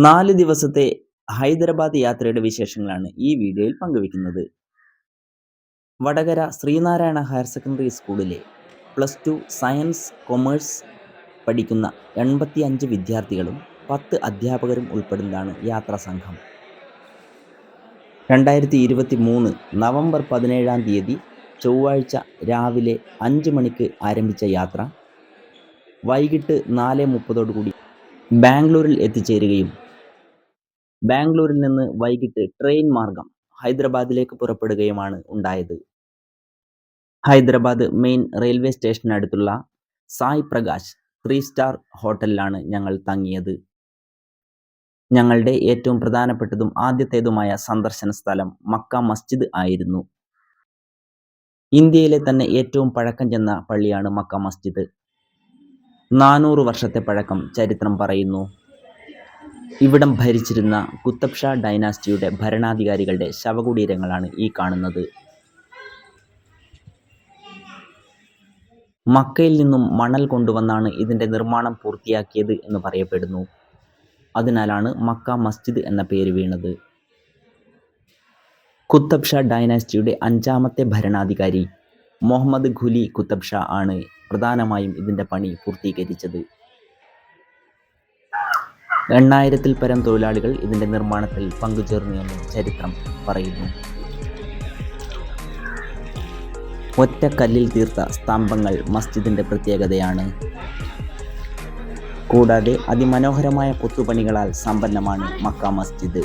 4 ദിവസത്തെ ഹൈദരാബാദ് യാത്രയുടെ വിശേഷങ്ങളാണ് ഈ വീഡിയോയിൽ പങ്കുവയ്ക്കുന്നത്. വടകര ശ്രീനാരായണ ഹയർ സെക്കൻഡറി സ്കൂളിലെ +2 സയൻസ് കൊമേഴ്സ് പഠിക്കുന്ന 85 വിദ്യാർത്ഥികളും 10 അധ്യാപകരും ഉൾപ്പെടുന്നതാണ് യാത്രാ സംഘം. 2023 നവംബർ 17-ാം തീയതി ചൊവ്വാഴ്ച രാവിലെ 5 മണിക്ക് ആരംഭിച്ച യാത്ര വൈകിട്ട് 4:30 ബാംഗ്ലൂരിൽ എത്തിച്ചേരുകയും ബാംഗ്ലൂരിൽ നിന്ന് വൈകിട്ട് ട്രെയിൻ മാർഗം ഹൈദരാബാദിലേക്ക് പുറപ്പെടുകയുമാണ് ഉണ്ടായത്. ഹൈദരാബാദ് മെയിൻ റെയിൽവേ സ്റ്റേഷനടുത്തുള്ള സായ് പ്രകാശ് 3 സ്റ്റാർ ഹോട്ടലിലാണ് ഞങ്ങൾ തങ്ങിയത്. ഞങ്ങളുടെ ഏറ്റവും പ്രധാനപ്പെട്ടതും ആദ്യത്തേതുമായ സന്ദർശന സ്ഥലം മക്ക മസ്ജിദ് ആയിരുന്നു. ഇന്ത്യയിലെ തന്നെ ഏറ്റവും പഴക്കം ചെന്ന പള്ളിയാണ് മക്ക മസ്ജിദ്. 400 വർഷത്തെ പഴക്കം ചരിത്രം പറയുന്നു. ഇവിടം ഭരിച്ചിരുന്ന കുത്തബ് ഷാ ഡൈനാസ്റ്റിയുടെ ഭരണാധികാരികളുടെ ശവകുടീരങ്ങളാണ് ഈ കാണുന്നത്. മക്കയിൽ നിന്നും മണൽ കൊണ്ടുവന്നാണ് ഇതിൻ്റെ നിർമ്മാണം പൂർത്തിയാക്കിയത് എന്ന് പറയപ്പെടുന്നു. അതിനാലാണ് മക്ക മസ്ജിദ് എന്ന പേര് വീണത്. കുത്തബ് ഷാ ഡൈനാസ്റ്റിയുടെ 5ാമത്തെ ഭരണാധികാരി മുഹമ്മദ് ഖുലി കുത്തബ് ഷാ ആണ് പ്രധാനമായും ഇതിൻ്റെ പണി പൂർത്തീകരിച്ചത്. 8000-ൽ പരം തൊഴിലാളികൾ ഇതിൻ്റെ നിർമ്മാണത്തിൽ പങ്കുചേർന്നുവെന്ന് ചരിത്രം പറയുന്നു. ഒറ്റക്കല്ലിൽ തീർത്ത സ്തംഭങ്ങൾ മസ്ജിദിൻ്റെ പ്രത്യേകതയാണ്. കൂടാതെ അതിമനോഹരമായ കൊത്തുപണികളാൽ സമ്പന്നമാണ് മക്ക മസ്ജിദ്.